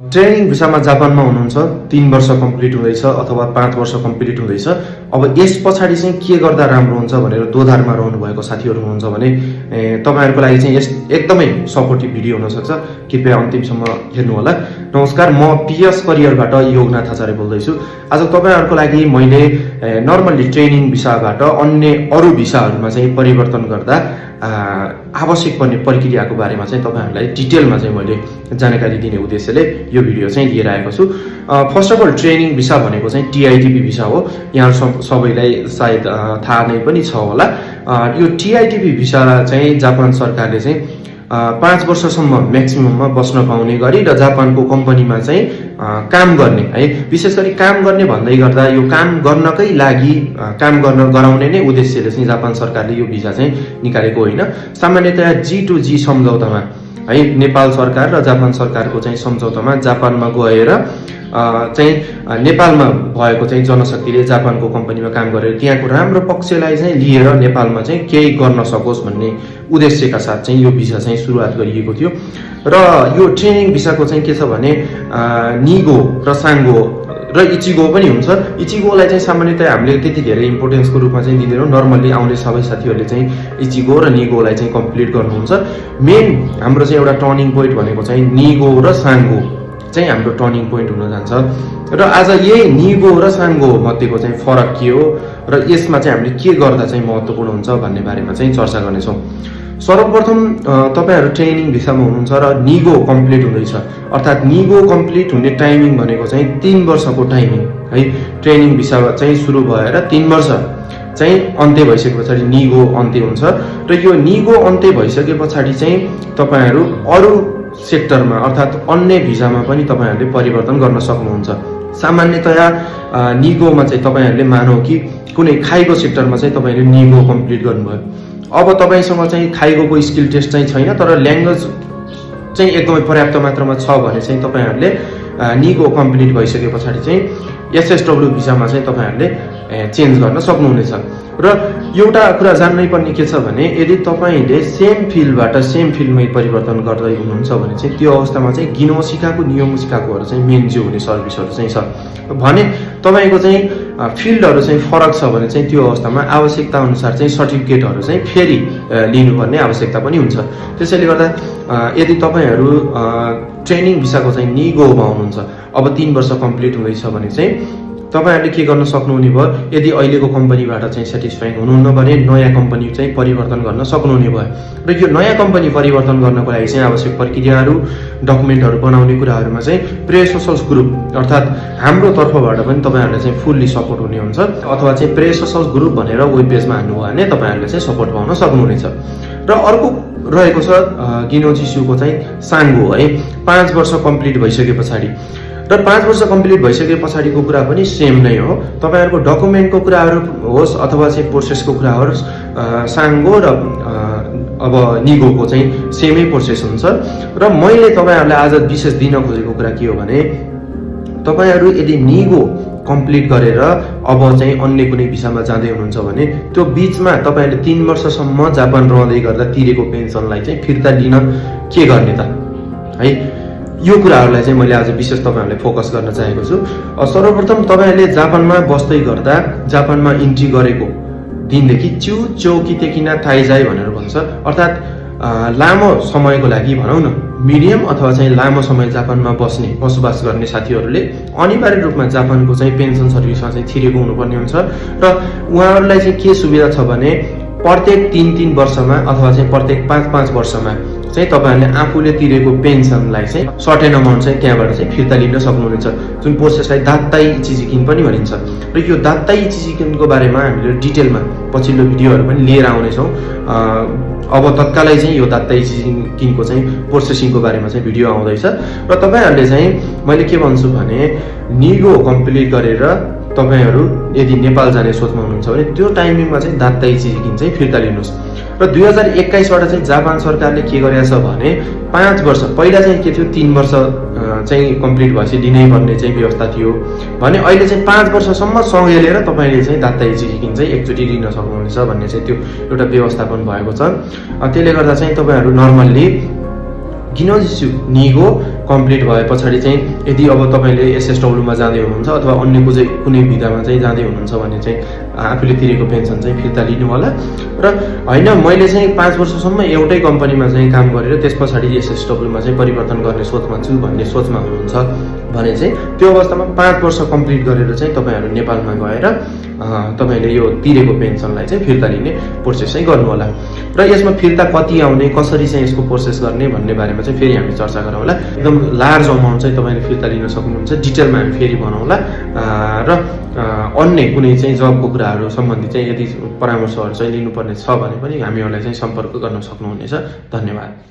Training भिसामा जापानमा हुनुहुन्छ 3 वर्ष कम्प्लिट हुँदैछ अथवा 5 वर्ष कम्प्लिट हुँदैछ। अब यस पछाडि चाहिँ के गर्दा राम्रो हुन्छ भनेर दोधारमा रहनु भएको साथीहरू हुनुहुन्छ भने तपाईहरुको लागि चाहिँ यस एकदमै सपोर्टिभ भिडियो हुन सक्छ। कृपया अन्तिमसम्म हेर्नु होला। नमस्कार, म पीएस करियरबाट योगनाथ आचार्य बोल्दैछु। आज तपाईहरुको लागि मैले नर्मली ट्रेनिङ भिसाबाट अन्य अरु भिसाहरुमा चाहिँ परिवर्तन गर्दा आवश्यक पर्ने प्रक्रियाको बारेमा चाहिँ तपाईहरुलाई डिटेलमा चाहिँ मैले जानकारी दिने उद्देश्यले यो भिडियो चाहिँ लिएर आएको छु। First of all training visa भनेको चाहिँ टीआईटीपी भिसा हो। यहाँ सबैलाई सायद थाहा नै पनि छ होला। यो टीआईटीपी भिसा चाहिँ जापान सरकारले चाहिँ 5 वर्षसम्म म्याक्सिमममा बस्न पाउने गरी र जापानको कम्पनीमा चाहिँ काम गर्ने है, विशेष गरी काम गर्ने भन्दै गर्दा यो काम गर्नकै लागि काम गर्न गराउने नै उद्देश्यले चाहिँ जापान सरकारले यो भिसा चाहिँ निकालेको होइन। सामान्यतया G2G सम्झौतामा है, नेपाल सरकार र जापान सरकारको चाहिँ सम्झौतामा जापानमा गएर चाहिँ नेपालमा भएको चाहिँ जनशक्तिले जापानको कम्पनीमा काम गरेर त्यहाँको राम्रो पक्षलाई चाहिँ लिएर नेपालमा चाहिँ केही गर्न सकोस् भन्ने उद्देश्यका साथ चाहिँ यो भिसा चाहिँ सुरुवात गरिएको थियो। र यो ट्रेनिङ भिसाको चाहिँ के छ भने निगो र साङ्गो र इचिगो पनि हुन्छ। इचिगोलाई चाहिँ सामान्यतया हामीले त्यति धेरै इम्पोर्टेन्सको रूपमा चाहिँ दिँदैनौँ। नर्मल्ली आउने सबै साथीहरूले चाहिँ इचिगो र निगोलाई चाहिँ कम्प्लिट गर्नुहुन्छ। मेन हाम्रो चाहिँ एउटा टर्निङ पोइन्ट भनेको चाहिँ निगो र साङ्गो चाहिँ हाम्रो टर्निङ पोइन्ट हुन जान्छ। र आज यही निगो र साङ्गो मध्येको चाहिँ फरक के हो र यसमा चाहिँ हामीले के गर्दा चाहिँ महत्त्वपूर्ण हुन्छ भन्ने बारेमा चाहिँ चर्चा गर्नेछौँ। सर्वप्रथम तपाईहरु ट्रेनिङ भिसामा हुनुहुन्छ र निगो कम्प्लिट हुँदैछ, अर्थात् निगो कम्प्लिट हुने टाइमिङ भनेको चाहिँ 3 वर्षको टाइमिङ है। ट्रेनिङ भिसा चाहिँ सुरु भएर 3 वर्ष चाहिँ अन्त्य भइसके पछाडि निगो अन्त्य हुन्छ। र यो निगो अन्त्य भइसके पछाडि चाहिँ तपाईहरु अरु सेक्टरमा अर्थात् अन्य भिसामा पनि तपाईहरुले परिवर्तन गर्न सक्नुहुन्छ। सामान्यतया निगोमा चाहिँ तपाईहरुले मानौ कि कुनै खाइको सेक्टरमा चाहिँ तपाईहरुले निगो कम्प्लिट गर्नुभयो। अब तपाईसँग चाहिँ खाइगोको स्किल टेस्ट चाहिँ छैन, तर ल्याङ्ग्वेज चाहिँ एकदमै पर्याप्त मात्रामा छ भने चाहिँ तपाईहरुले निगो कम्प्लिट भइसके पछाडि चाहिँ एसएसडब्ल्यू भिसामा चाहिँ तपाईहरुले चेन्ज गर्न सक्नुहुनेछ। र एउटा कुरा जान्नै पर्ने के छ भने यदि तपाईले सेम फिल्डबाट सेम फिल्डमै परिवर्तन गर्दै हुनुहुन्छ भने चाहिँ त्यो अवस्थामा चाहिँ गिनोसिकाको नियोमसिकाकोहरु चाहिँ मेन जो हुने सर्भिसहरु चाहिँ छ भने तपाईको चाहिँ फिल्डहरु चाहिँ फरक छ भने चाहिँ त्यो अवस्थामा आवश्यकता अनुसार चाहिँ सर्टिफिकेटहरु चाहिँ फेरि लिनुपर्ने आवश्यकता पनि हुन्छ। त्यसैले गर्दा यदि तपाईहरु ट्रेनिङ भिसाको चाहिँ निगोमा हुनुहुन्छ, अब 3 वर्ष कम्प्लिट हुँदैछ भने चाहिँ तपाईहरुले के गर्न सक्नुहुने भयो, यदि अहिलेको कम्पनीबाट चाहिँ सेटिस्फाइड हुनुहुन्न भने नयाँ कम्पनी चाहिँ परिवर्तन गर्न सक्नुहुने भयो। र यो नयाँ कम्पनी परिवर्तन गर्नको लागि चाहिँ आवश्यक प्रक्रियाहरू डकुमेन्टहरू बनाउने कुराहरूमा चाहिँ प्रेसोसल्स ग्रुप अर्थात् हाम्रो तर्फबाट पनि तपाईहरुलाई चाहिँ फुल्ली सपोर्ट हुने हुन्छ। अथवा चाहिँ प्रेसोसल्स ग्रुप भनेर वेब पेजमा हाल्नुभयो भने तपाईहरुले चाहिँ सपोर्ट पाउन सक्नुहुनेछ। र अर्को रहेको छ गिनोजिसुको चाहिँ साङ्गो है, 5 वर्ष कम्प्लिट भइसके पछाडि र 5 वर्ष कम्प्लिट भइसके पछाडिको कुरा पनि सेम नै हो। तपाईहरुको डकुमेन्टको कुराहरु होस् अथवा चाहिँ प्रोसेसको कुरा होस्, साङ्गो र अब निगोको चाहिँ सेमै प्रोसेस हुन्छ। र मैले तपाईहरुलाई आज विशेष दिन खोजेको कुरा के हो भने तपाईहरु यदि निगो कम्प्लिट गरेर अब चाहिँ अन्य कुनै भिसामा जाँदै हुनुहुन्छ भने त्यो बीचमा तपाईहरुले 3 वर्षसम्म जापान रहँदै गर्दा तिरेको पेन्सनलाई चाहिँ फिर्ता लिन के गर्ने त है। यो कुराहरुलाई चाहिँ मैले आज विशेष तपाईहरुलाई फोकस गर्न चाहेको छु। सर्वप्रथम तपाईहरुले जापानमा बस्दै गर्दा जापानमा इन्ट्री गरेको दिनदेखि चौकीदेखि थाइजाई भनेर भन्छ, अर्थात् लामो समयको लागि भनौँ न मिडियम अथवा चाहिँ लामो समय जापानमा बसोबास गर्ने साथीहरूले अनिवार्य रूपमा जापानको चाहिँ पेन्सन सर्भिसमा चाहिँ छिरेको हुनुपर्ने हुन्छ। र उहाँहरूलाई चाहिँ के सुविधा छ भने प्रत्येक 3-3 वर्षमा अथवा चाहिँ प्रत्येक 5-5 वर्षमा चाहिँ तपाईहरुले आफूले तिरेको पेन्सनलाई चाहिँ सर्टेन अमाउन्ट चाहिँ त्यहाँबाट चाहिँ फिर्ता लिन सक्नुहुनेछ, जुन प्रोसेसलाई दात्ताई इचिजिकिन पनि भनिन्छ। र यो दात्ताई इचिजिकिनको बारेमा हामीले डिटेलमा पछिल्लो भिडियोहरु पनि लिएर आउनेछौँ। अब तत्कालै चाहिँ यो दात्ताई इचिजिकिनको चाहिँ प्रोसेसिङको बारेमा चाहिँ भिडियो आउँदैछ। र तपाईहरुले चाहिँ मैले के भन्छु भने निगो कम्प्लिट गरेर तपाईहरु यदि नेपाल जाने सोचमा हुनुहुन्छ भने त्यो टाइमिङमा चाहिँ दात्ताई इचिजिकिन चाहिँ फिर्ता लिनुहोस्। र 2021 बाट चाहिँ जापान सरकारले के गरेछ भने 5 वर्ष पहिला चाहिँ के थियो 3 वर्ष चाहिँ कम्प्लिट भएपछि लिनै पर्ने चाहिँ व्यवस्था थियो भने अहिले चाहिँ 5 वर्षसम्म सँगै लिएर तपाईले चाहिँ दात्ताई इचिजिकिन चाहिँ एकचोटी लिन सक्नुहुनेछ भन्ने चाहिँ त्यो एउटा व्यवस्थापन भएको छ। त्यसले गर्दा चाहिँ तपाईहरु नर्मल्ली गिनोजिसु निगो कम्प्लिट भए पछाडि चाहिँ यदि अब तपाईँले एसएसडब्ल्यूमा जाँदै हुनुहुन्छ अथवा अन्य कुनै विधामा चाहिँ जाँदै हुनुहुन्छ भने चाहिँ आफूले तिरेको पेन्सन चाहिँ फिर्ता लिनु होला। र होइन मैले चाहिँ 5 वर्षसम्म एउटै कम्पनीमा चाहिँ काम गरेर त्यस पछाडि एसएसडब्ल्यूमा चाहिँ परिवर्तन गर्ने सोचमा छु भन्ने सोचमा हुनुहुन्छ भने चाहिँ त्यो अवस्थामा 5 वर्ष कम्प्लिट गरेर चाहिँ तपाईँहरू नेपालमा गएर तपाईँले यो तिरेको पेन्सनलाई चाहिँ फिर्ता लिने प्रोसेस चाहिँ गर्नु होला। र यसमा फिर्ता कति आउने, कसरी चाहिँ यसको प्रोसेस गर्ने भन्ने बारेमा चाहिँ फेरि हामी चर्चा गरौँला। एकदम लार्ज अमाउन्ट चाहिँ तपाईँले फिर्ता लिन सक्नुहुन्छ, डिटेलमा हामी फेरि बनाउँला। र अन्य कुनै चाहिँ जबको कुराहरू सम्बन्धी चाहिँ यदि परामर्शहरू चाहिँ लिनुपर्ने छ भने पनि हामीहरूलाई चाहिँ सम्पर्क गर्न सक्नुहुनेछ। धन्यवाद।